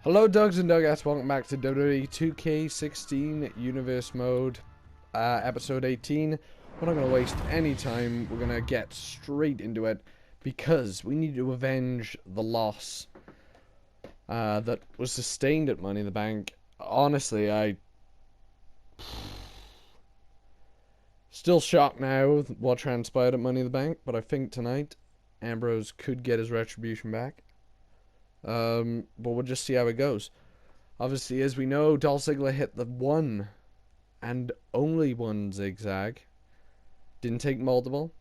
Hello Dogs and Duggats, welcome back to WWE 2K16 Universe Mode, Episode 18. We're not going to waste any time, we're going to get straight into it, because we need to avenge the loss that was sustained at Money in the Bank. Honestly, I still shocked now with what transpired at Money in the Bank, but I think tonight Ambrose could get his retribution back. But we'll just see how it goes. Obviously, as we know, Dolph Ziggler hit the one and only one zigzag. Didn't take multiple.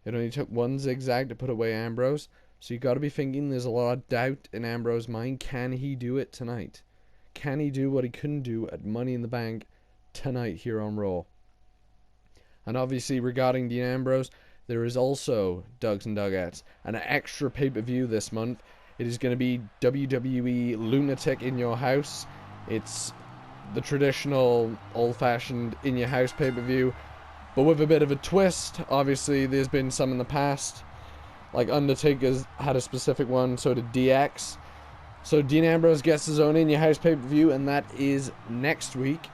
It only took one zigzag to put away Ambrose. So you got to be thinking there's a lot of doubt in Ambrose's mind. Can he do it tonight? Can he do what he couldn't do at Money in the Bank tonight here on Raw? And obviously, regarding Dean Ambrose, there is also, Dugs and Duggats, an extra pay-per-view this month. It is going to be WWE Lunatic in Your House. It's the traditional, old-fashioned in-your-house pay-per-view, but with a bit of a twist. Obviously, there's been some in the past. Like, Undertaker's had a specific one, so did DX. So Dean Ambrose gets his own in-your-house pay-per-view, and that is next week.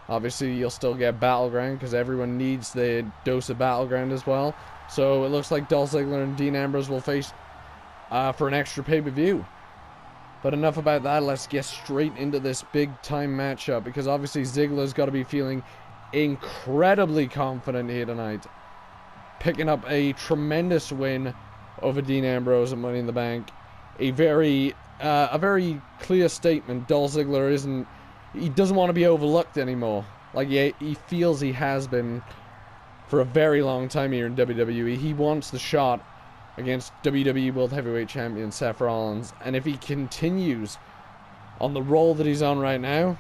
Obviously, you'll still get Battleground, because everyone needs their dose of Battleground as well. So it looks like Dolph Ziggler and Dean Ambrose will face for an extra pay-per-view. But enough about that, let's get straight into this big-time matchup, because obviously Ziggler's got to be feeling incredibly confident here tonight. Picking up a tremendous win over Dean Ambrose at Money in the Bank. A very clear statement. Dolph Ziggler he doesn't want to be overlooked anymore. Like, he feels he has been for a very long time here in WWE. He wants the shot against WWE World Heavyweight Champion Seth Rollins, and if he continues on the roll that he's on right now,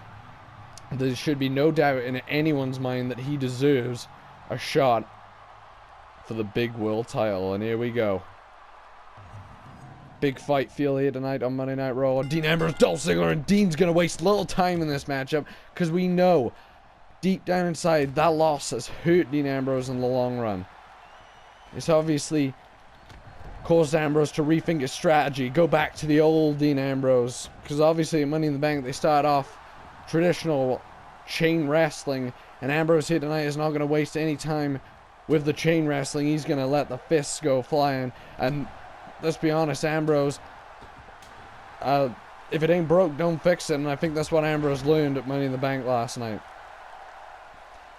there should be no doubt in anyone's mind that he deserves a shot for the big world title. And here we go. Big fight feel here tonight on Monday Night Raw. Dean Ambrose, Dolph Ziggler, and Dean's going to waste little time in this matchup, because we know deep down inside, that loss has hurt Dean Ambrose in the long run. It's obviously caused Ambrose to rethink his strategy, go back to the old Dean Ambrose, because obviously at Money in the Bank they start off traditional chain wrestling, and Ambrose here tonight is not going to waste any time with the chain wrestling. He's going to let the fists go flying, and let's be honest, Ambrose, if it ain't broke, don't fix it, and I think that's what Ambrose learned at Money in the Bank last night.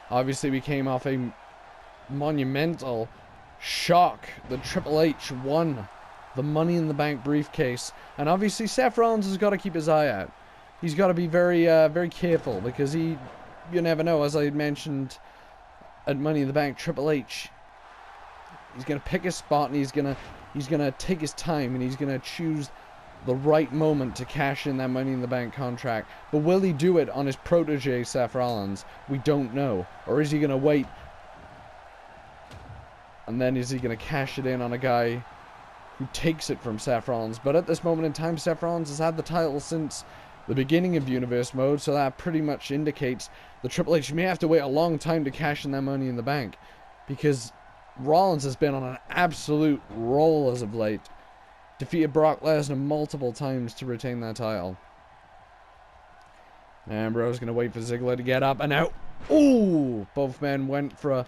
Obviously, we came off a monumental shock. The Triple H won the Money in the Bank briefcase. And obviously, Seth Rollins has got to keep his eye out. He's got to be very careful, because you never know. As I mentioned at Money in the Bank, Triple H, he's going to pick his spot, and he's going to take his time, and he's going to choose the right moment to cash in that Money in the Bank contract. But will he do it on his protege, Seth Rollins? We don't know. Or is he going to wait? And then is he going to cash it in on a guy who takes it from Seth Rollins? But at this moment in time, Seth Rollins has had the title since the beginning of Universe Mode, so that pretty much indicates the Triple H may have to wait a long time to cash in that Money in the Bank, because Rollins has been on an absolute roll as of late. Defeated Brock Lesnar multiple times to retain that title. Ambrose going to wait for Ziggler to get up and out. Ooh! Both men went for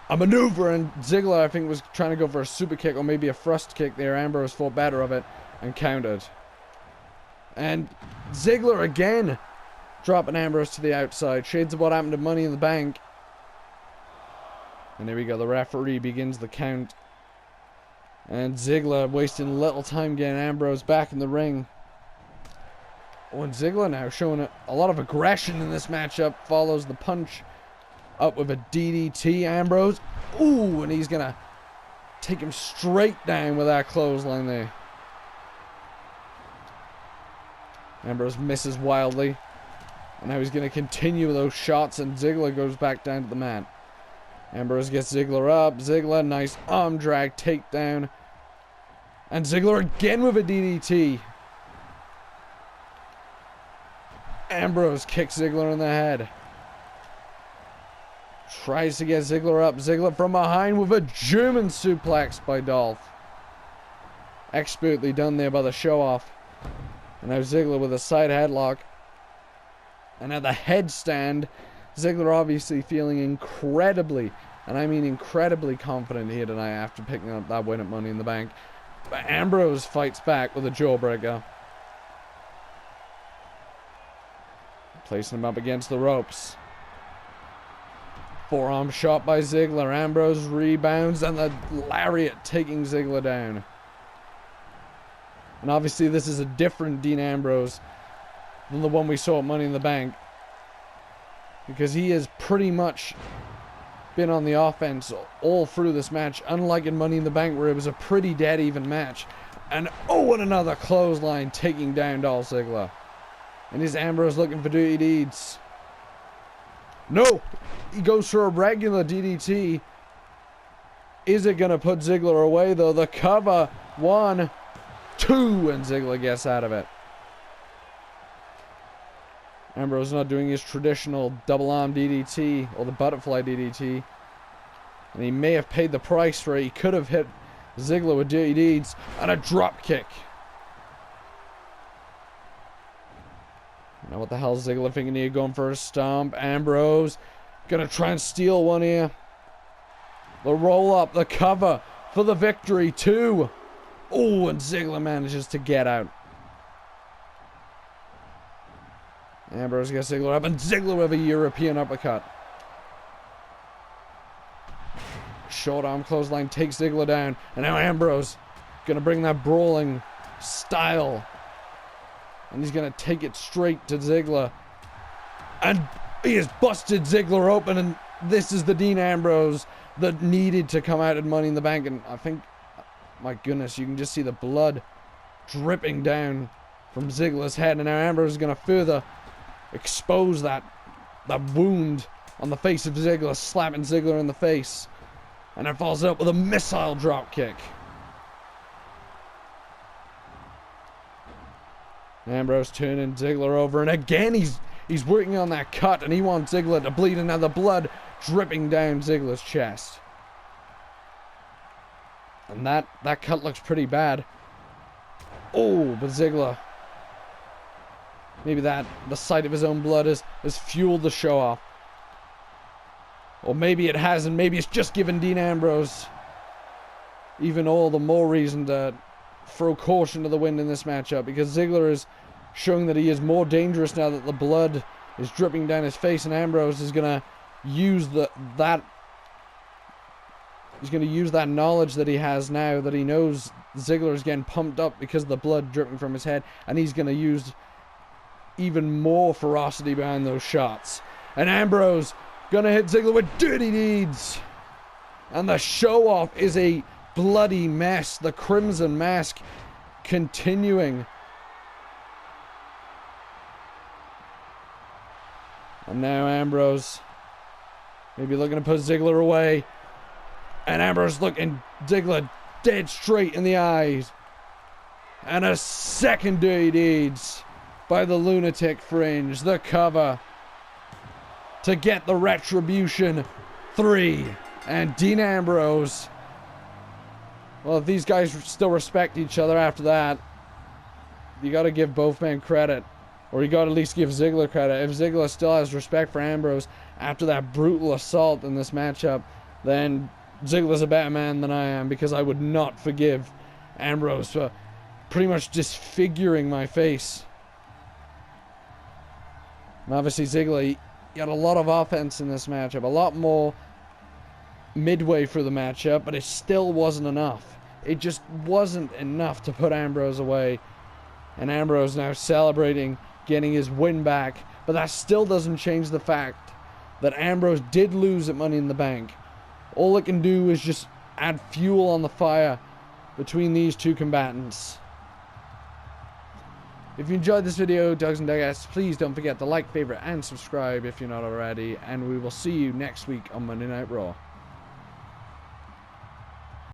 a maneuver, and Ziggler, I think, was trying to go for a super kick or maybe a thrust kick there. Ambrose thought better of it and countered. And Ziggler again dropping Ambrose to the outside. Shades of what happened to Money in the Bank. And here we go. The referee begins the count. And Ziggler wasting little time getting Ambrose back in the ring. Oh, and Ziggler now showing a lot of aggression in this matchup. Follows the punch up with a DDT. Ambrose. Ooh, and he's going to take him straight down with that clothesline there. Ambrose misses wildly. And now he's going to continue those shots, and Ziggler goes back down to the mat. Ambrose gets Ziggler up. Ziggler, nice arm drag takedown. And Ziggler again with a DDT. Ambrose kicks Ziggler in the head. Tries to get Ziggler up. Ziggler from behind with a German suplex by Dolph. expertly done there by the show-off. And now Ziggler with a side headlock. And at the headstand, Ziggler obviously feeling incredibly, and I mean incredibly confident here tonight after picking up that win at Money in the Bank. But Ambrose fights back with a jawbreaker. Placing him up against the ropes. Forearm shot by Ziggler. Ambrose rebounds and the lariat taking Ziggler down. And obviously this is a different Dean Ambrose than the one we saw at Money in the Bank. Because he has pretty much been on the offense all through this match. Unlike in Money in the Bank where it was a pretty dead even match. And oh, and another clothesline taking down Dolph Ziggler. And is Ambrose looking for dirty deeds? No! He goes for a regular DDT. Is it going to put Ziggler away though? The cover. 1, 2, and Ziggler gets out of it. Ambrose not doing his traditional double arm DDT or the butterfly DDT. And he may have paid the price for it. He could have hit Ziggler with dirty deeds and a drop kick. Now what the hell is Ziggler thinking here? Going for a stomp. Ambrose gonna try and steal one here. The roll up, the cover for the victory. 2. Oh, and Ziggler manages to get out. Ambrose gets Ziggler up, and Ziggler with a European uppercut. Short arm clothesline takes Ziggler down, and now Ambrose gonna bring that brawling style, and he's gonna take it straight to Ziggler, and he has busted Ziggler open, and this is the Dean Ambrose that needed to come out at Money in the Bank. And I think, my goodness, you can just see the blood dripping down from Ziggler's head, and now Ambrose is gonna further expose that wound on the face of Ziggler, slapping Ziggler in the face, and it follows up with a missile drop kick. Ambrose turning Ziggler over, and again he's working on that cut, and he wants Ziggler to bleed, and now the blood dripping down Ziggler's chest. And that cut looks pretty bad. Oh, but Ziggler, maybe the sight of his own blood has fueled the show off. Or maybe it hasn't. Maybe it's just given Dean Ambrose even all the more reason to throw caution to the wind in this matchup, because Ziggler is showing that he is more dangerous now that the blood is dripping down his face, and Ambrose is going to use that knowledge that he has now, that he knows Ziggler is getting pumped up because of the blood dripping from his head, and he's going to use even more ferocity behind those shots. And Ambrose gonna hit Ziggler with dirty deeds, and the show off is a bloody mess. The Crimson Mask continuing, and now Ambrose maybe looking to put Ziggler away, and Ambrose looking Ziggler dead straight in the eyes, and a second dirty deeds by the Lunatic Fringe. The cover to get the Retribution 3. And Dean Ambrose, well, if these guys still respect each other after that, you got to give both men credit, or you got to at least give Ziggler credit. If Ziggler still has respect for Ambrose after that brutal assault in this matchup, then Ziggler's a better man than I am, because I would not forgive Ambrose for pretty much disfiguring my face. And obviously Ziggler, he got a lot of offense in this matchup, a lot more midway through the matchup, but it still wasn't enough. It just wasn't enough to put Ambrose away. And Ambrose now celebrating, getting his win back, but that still doesn't change the fact that Ambrose did lose at Money in the Bank. All it can do is just add fuel on the fire between these two combatants. If you enjoyed this video, Dogs and Duggouts, please don't forget to like, favorite, and subscribe if you're not already, and we will see you next week on Monday Night Raw.